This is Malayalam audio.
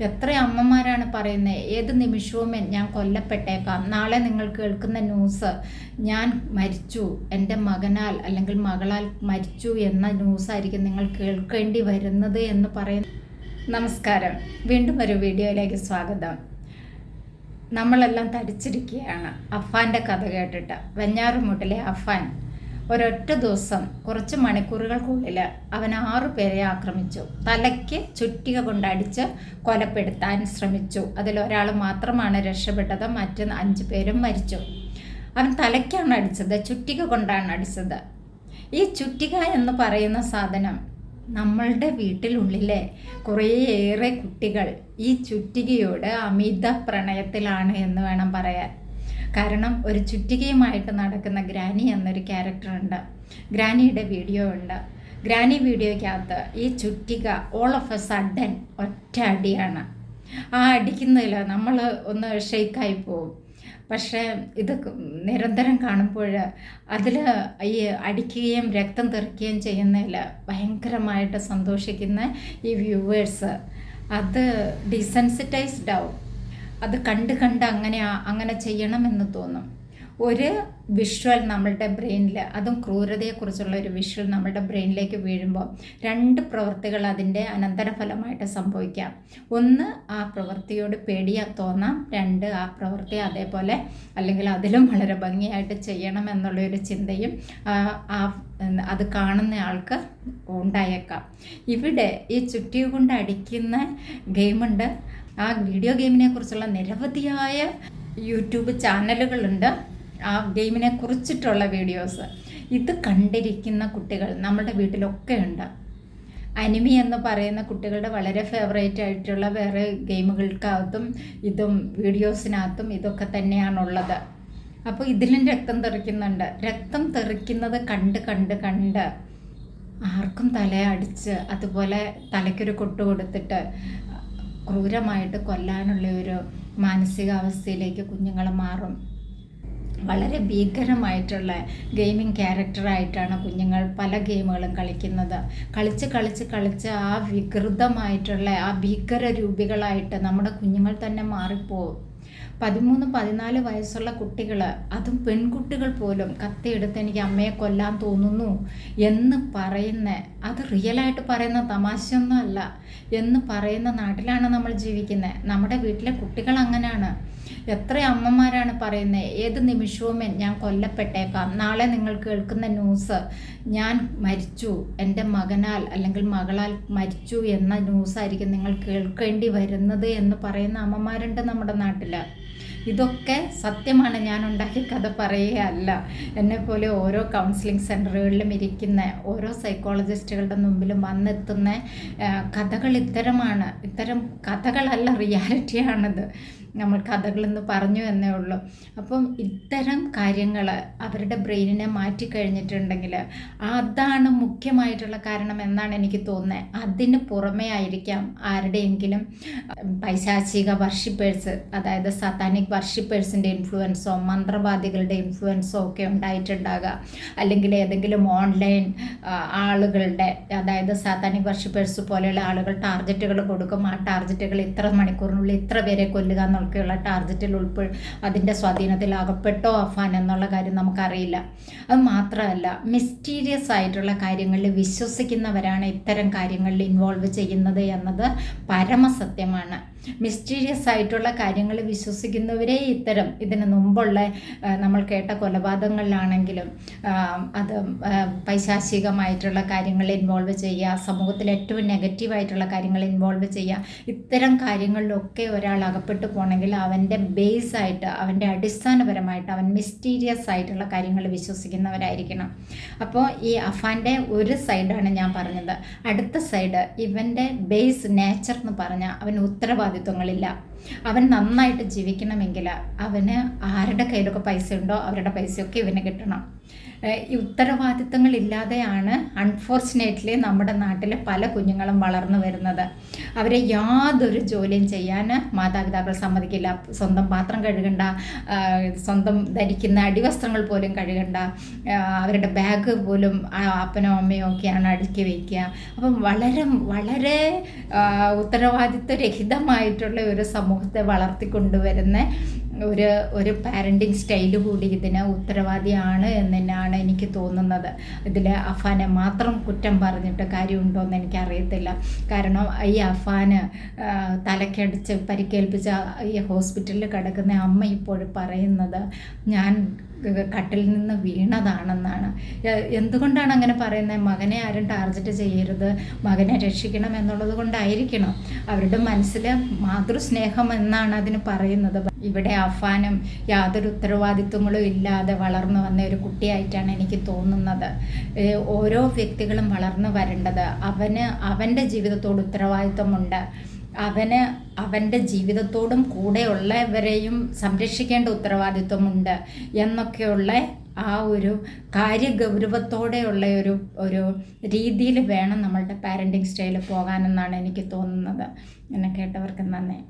എത്ര അമ്മമാരാണ് പറയുന്നത്, ഏത് നിമിഷവും ഞാൻ കൊല്ലപ്പെട്ടേക്കാം, നാളെ നിങ്ങൾ കേൾക്കുന്ന ന്യൂസ് ഞാൻ മരിച്ചു, എൻ്റെ മകനാൽ അല്ലെങ്കിൽ മകളാൽ മരിച്ചു എന്ന ന്യൂസായിരിക്കും നിങ്ങൾ കേൾക്കേണ്ടി വരുന്നത് എന്ന് പറയുന്നു. നമസ്കാരം, വീണ്ടും ഒരു വീഡിയോയിലേക്ക് സ്വാഗതം. നമ്മളെല്ലാം തടിച്ചിരിക്കുകയാണ് അഫാൻ്റെ കഥ കേട്ടിട്ട്. വെഞ്ഞാറുമൂട്ടിലെ അഫാൻ ഒരൊറ്റ ദിവസം കുറച്ച് മണിക്കൂറുകൾക്കുള്ളിൽ അവൻ 6 പേരെ ആക്രമിച്ചു. തലയ്ക്ക് ചുറ്റിക കൊണ്ടടിച്ച് കൊലപ്പെടുത്താൻ ശ്രമിച്ചു. അതിലൊരാൾ മാത്രമാണ് രക്ഷപ്പെട്ടത്, മറ്റ് 5 പേരും മരിച്ചു. അവൻ തലയ്ക്കാണ് അടിച്ചത്, ചുറ്റിക കൊണ്ടാണ് അടിച്ചത്. ഈ ചുറ്റിക എന്ന് പറയുന്ന സാധനം നമ്മളുടെ വീട്ടിലുള്ളിലെ കുറേയേറെ കുട്ടികൾ ഈ ചുറ്റികയോട് അമിത പ്രണയത്തിലാണ് എന്ന് വേണം പറയാൻ. കാരണം ഒരു ചുറ്റികയുമായിട്ട് നടക്കുന്ന ഗ്രാനി എന്നൊരു ക്യാരക്ടറുണ്ട്. ഗ്രാനിയുടെ വീഡിയോ ഉണ്ട്. ഗ്രാനി വീഡിയോയ്ക്കകത്ത് ഈ ചുറ്റിക ഓൾ ഓഫ് എ സഡൻ ഒറ്റ അടിയാണ്. ആ അടിക്കുന്നതിൽ നമ്മൾ ഒന്ന് ഷെയ്ക്കായി പോവും. പക്ഷേ ഇത് നിരന്തരം കാണുമ്പോൾ അതിൽ ഈ അടിക്കുകയും രക്തം തെറിക്കുകയും ചെയ്യുന്നതിൽ ഭയങ്കരമായിട്ട് സന്തോഷിക്കുന്ന ഈ വ്യൂവേഴ്സ് അത് ഡിസെൻസിറ്റൈസ്ഡ് ആവും. അത് കണ്ട് അങ്ങനെ ചെയ്യണമെന്ന് തോന്നും. ഒരു വിഷ്വൽ നമ്മളുടെ ബ്രെയിനിൽ, അതും ക്രൂരതയെക്കുറിച്ചുള്ള ഒരു വിഷ്വൽ നമ്മളുടെ ബ്രെയിനിലേക്ക് വീഴുമ്പോൾ 2 പ്രവൃത്തികൾ അതിൻ്റെ അനന്തരഫലമായിട്ട് സംഭവിക്കാം. ഒന്ന്, ആ പ്രവൃത്തിയോട് പേടിയാ തോന്നാം. 2, ആ പ്രവൃത്തി അതേപോലെ അല്ലെങ്കിൽ അതിലും വളരെ ഭംഗിയായിട്ട് ചെയ്യണം എന്നുള്ളൊരു ചിന്തയും അത് കാണുന്ന ആൾക്ക് ഉണ്ടായേക്കാം. ഇവിടെ ഈ ചുറ്റിക കൊണ്ട് അടിക്കുന്ന ഗെയിമുണ്ട്. ആ വീഡിയോ ഗെയിമിനെ കുറിച്ചുള്ള നിരവധിയായ യൂട്യൂബ് ചാനലുകളുണ്ട്, ആ ഗെയിമിനെ കുറിച്ചിട്ടുള്ള വീഡിയോസ്. ഇത് കണ്ടിരിക്കുന്ന കുട്ടികൾ നമ്മുടെ വീട്ടിലൊക്കെ ഉണ്ട്. അനിമി എന്ന് പറയുന്ന കുട്ടികളുടെ വളരെ ഫേവറേറ്റ് ആയിട്ടുള്ള വേറെ ഗെയിമുകൾക്കകത്തും ഇതും വീഡിയോസിനകത്തും ഇതൊക്കെ തന്നെയാണുള്ളത്. അപ്പോൾ ഇതിലും രക്തം തെറിക്കുന്നുണ്ട്. രക്തം തെറിക്കുന്നത് കണ്ട് ആർക്കും തലയടിച്ച് അതുപോലെ തലയ്ക്കൊരു കൊട്ട് കൊടുത്തിട്ട് ക്രൂരമായിട്ട് കൊല്ലാനുള്ള ഒരു മാനസികാവസ്ഥയിലേക്ക് കുഞ്ഞുങ്ങൾ മാറും. വളരെ ഭീകരമായിട്ടുള്ള ഗെയിമിംഗ് ക്യാരക്ടറായിട്ടാണ് കുഞ്ഞുങ്ങൾ പല ഗെയിമുകളും കളിക്കുന്നത്. കളിച്ച് ആ വികൃതമായിട്ടുള്ള ആ ഭീകര രൂപികളായിട്ട് നമ്മുടെ കുഞ്ഞുങ്ങൾ തന്നെ മാറിപ്പോവും. 13-14 വയസ്സുള്ള കുട്ടികൾ, അതും പെൺകുട്ടികൾ പോലും കത്തിയെടുത്ത് എനിക്ക് അമ്മയെ കൊല്ലാൻ തോന്നുന്നു എന്ന് പറയുന്ന, അത് റിയലായിട്ട് പറയുന്ന തമാശയൊന്നും അല്ല എന്ന് പറയുന്ന നാട്ടിലാണ് നമ്മൾ ജീവിക്കുന്നത്. നമ്മുടെ വീട്ടിലെ കുട്ടികൾ അങ്ങനെയാണ്. എത്ര അമ്മമാരാണ് പറയുന്നത്, ഏത് നിമിഷവും ഞാൻ കൊല്ലപ്പെട്ടേക്കാം, നാളെ നിങ്ങൾ കേൾക്കുന്ന ന്യൂസ് ഞാൻ മരിച്ചു, എൻ്റെ മകനാൽ അല്ലെങ്കിൽ മകളാൽ മരിച്ചു എന്ന ന്യൂസായിരിക്കും നിങ്ങൾ കേൾക്കേണ്ടി വരുന്നത് എന്ന് പറയുന്ന അമ്മമാരുണ്ട് നമ്മുടെ നാട്ടിൽ. ഇതൊക്കെ സത്യമാണ്, ഞാൻ ഉണ്ടാക്കിയ കഥ പറയുകയല്ല. എന്നെപ്പോലെ ഓരോ കൗൺസിലിംഗ് സെൻ്ററുകളിലും ഇരിക്കുന്ന ഓരോ സൈക്കോളജിസ്റ്റുകളുടെ മുമ്പിലും വന്നെത്തുന്ന കഥകൾ ഇത്തരമാണ്. ഇത്തരം കഥകളല്ല, റിയാലിറ്റിയാണത്. നമ്മൾ കഥകളെന്ന് പറഞ്ഞു എന്നേ ഉള്ളൂ. അപ്പം ഇത്തരം കാര്യങ്ങൾ അവരുടെ ബ്രെയിനിനെ മാറ്റിക്കഴിഞ്ഞിട്ടുണ്ടെങ്കിൽ അതാണ് മുഖ്യമായിട്ടുള്ള കാരണം എന്നാണ് എനിക്ക് തോന്നുന്നത്. അതിന് പുറമേ ആയിരിക്കാം ആരുടെയെങ്കിലും പൈശാചിക വർഷിപ്പേഴ്സ്, അതായത് സാത്താനിക് വർഷിപ്പേഴ്സിൻ്റെ ഇൻഫ്ലുവൻസോ മന്ത്രവാദികളുടെ ഇൻഫ്ലുവൻസോ ഒക്കെ ഉണ്ടായിട്ടുണ്ടാകുക. അല്ലെങ്കിൽ ഏതെങ്കിലും ഓൺലൈൻ ആളുകളുടെ, അതായത് സാത്താനിക് വർഷിപ്പേഴ്സ് പോലെയുള്ള ആളുകൾ ടാർഗറ്റുകൾ കൊടുക്കും. ആ ടാർഗറ്റുകൾ ഇത്ര മണിക്കൂറിനുള്ളിൽ ഇത്ര പേരെ കൊല്ലുക എന്നൊക്കെയുള്ള ടാർഗറ്റിൽ അതിൻ്റെ സ്വാധീനത്തിൽ അകപ്പെട്ടോ അഫാൻ എന്നുള്ള കാര്യം നമുക്കറിയില്ല. അത് മാത്രമല്ല, മിസ്റ്റീരിയസ് ആയിട്ടുള്ള കാര്യങ്ങളിൽ വിശ്വസിക്കുന്നവരാണ് ഇത്തരം കാര്യങ്ങളിൽ ഇൻവോൾവ് ചെയ്യുന്നത് എന്നത് പരമസത്യമാണ്. മിസ്റ്റീരിയസ് ആയിട്ടുള്ള കാര്യങ്ങൾ വിശ്വസിക്കുന്നവരെ ഇതിന് മുമ്പുള്ള നമ്മൾ കേട്ട കൊലപാതകങ്ങളിലാണെങ്കിലും അത് പൈശാചികമായിട്ടുള്ള കാര്യങ്ങൾ ഇൻവോൾവ് ചെയ്യുക, സമൂഹത്തിൽ ഏറ്റവും നെഗറ്റീവായിട്ടുള്ള കാര്യങ്ങൾ ഇൻവോൾവ് ചെയ്യുക, ഇത്തരം കാര്യങ്ങളിലൊക്കെ ഒരാൾ അകപ്പെട്ടു പോകണമെങ്കിൽ അവൻ്റെ ബേസായിട്ട്, അവൻ്റെ അടിസ്ഥാനപരമായിട്ട് അവൻ മിസ്റ്റീരിയസ് ആയിട്ടുള്ള കാര്യങ്ങൾ വിശ്വസിക്കുന്നവരായിരിക്കണം. അപ്പോൾ ഈ അഫാൻ്റെ ഒരു സൈഡാണ് ഞാൻ പറഞ്ഞത്. അടുത്ത സൈഡ്, ഇവൻ്റെ ബേസ് നേച്ചർ എന്ന് പറഞ്ഞാൽ അവൻ ഉത്തരവാദിത്വങ്ങളില്ല. അവൻ നന്നായിട്ട് ജീവിക്കണമെങ്കിൽ അവന് ആരുടെ കയ്യിലൊക്കെ പൈസ ഉണ്ടോ അവരുടെ പൈസയൊക്കെ ഇവന് കിട്ടണം. ഈ ഉത്തരവാദിത്തങ്ങളില്ലാതെയാണ് അൺഫോർച്ചുനേറ്റ്ലി നമ്മുടെ നാട്ടിലെ പല കുഞ്ഞുങ്ങളും വളർന്നു വരുന്നത്. അവരെ യാതൊരു ജോലിയും ചെയ്യാൻ മാതാപിതാക്കൾ സമ്മതിക്കില്ല. സ്വന്തം പാത്രം കഴുകണ്ട, സ്വന്തം ധരിക്കുന്ന അടിവസ്ത്രങ്ങൾ പോലും കഴുകണ്ട, അവരുടെ ബാഗ് പോലും അപ്പനോ അമ്മയോ ഒക്കെയാണ് അടുക്കി വയ്ക്കുക. അപ്പം വളരെ വളരെ ഉത്തരവാദിത്വരഹിതമായിട്ടുള്ള ഒരു സമൂഹത്തെ വളർത്തിക്കൊണ്ടുവരുന്ന ഒരു പാരൻറ്റിങ് സ്റ്റൈല് കൂടി ഇതിന് ഉത്തരവാദിയാണ് എന്ന് തന്നെയാണ് എനിക്ക് തോന്നുന്നത്. ഇതിൽ അഫാനെ മാത്രം കുറ്റം പറഞ്ഞിട്ട് കാര്യമുണ്ടോ എന്ന് എനിക്കറിയത്തില്ല. കാരണം ഈ അഫാന് തലക്കടിച്ച് പരിക്കേൽപ്പിച്ച ഈ ഹോസ്പിറ്റലിൽ കിടക്കുന്ന അമ്മ ഇപ്പോഴും പറയുന്നത് ഞാൻ കട്ടിൽ നിന്ന് വീണതാണെന്നാണ്. എന്തുകൊണ്ടാണ് അങ്ങനെ പറയുന്നത്? മകനെ ആരും ടാർഗറ്റ് ചെയ്യരുത്, മകനെ രക്ഷിക്കണം എന്നുള്ളത് കൊണ്ടായിരിക്കണം. അവരുടെ മനസ്സിൽ മാതൃസ്നേഹം എന്നാണ് അതിന് പറയുന്നത്. ഇവിടെ അഫാനും യാതൊരു ഉത്തരവാദിത്വങ്ങളും ഇല്ലാതെ വളർന്നു വന്ന ഒരു കുട്ടിയായിട്ടാണ് എനിക്ക് തോന്നുന്നത്. ഓരോ വ്യക്തികളും വളർന്നു വരേണ്ടത് അവൻ്റെ ജീവിതത്തോട് ഉത്തരവാദിത്വമുണ്ട്. അവൻ്റെ ജീവിതത്തോടും കൂടെയുള്ളവരെയും സംരക്ഷിക്കേണ്ട ഉത്തരവാദിത്വമുണ്ട് എന്നൊക്കെയുള്ള ആ ഒരു കാര്യഗൗരവത്തോടെയുള്ള ഒരു രീതിയിൽ വേണം നമ്മളുടെ പാരൻറ്റിങ് സ്റ്റൈൽ പോകാനെന്നാണ് എനിക്ക് തോന്നുന്നത്. എന്നെ കേട്ടവർക്ക് നന്ദി.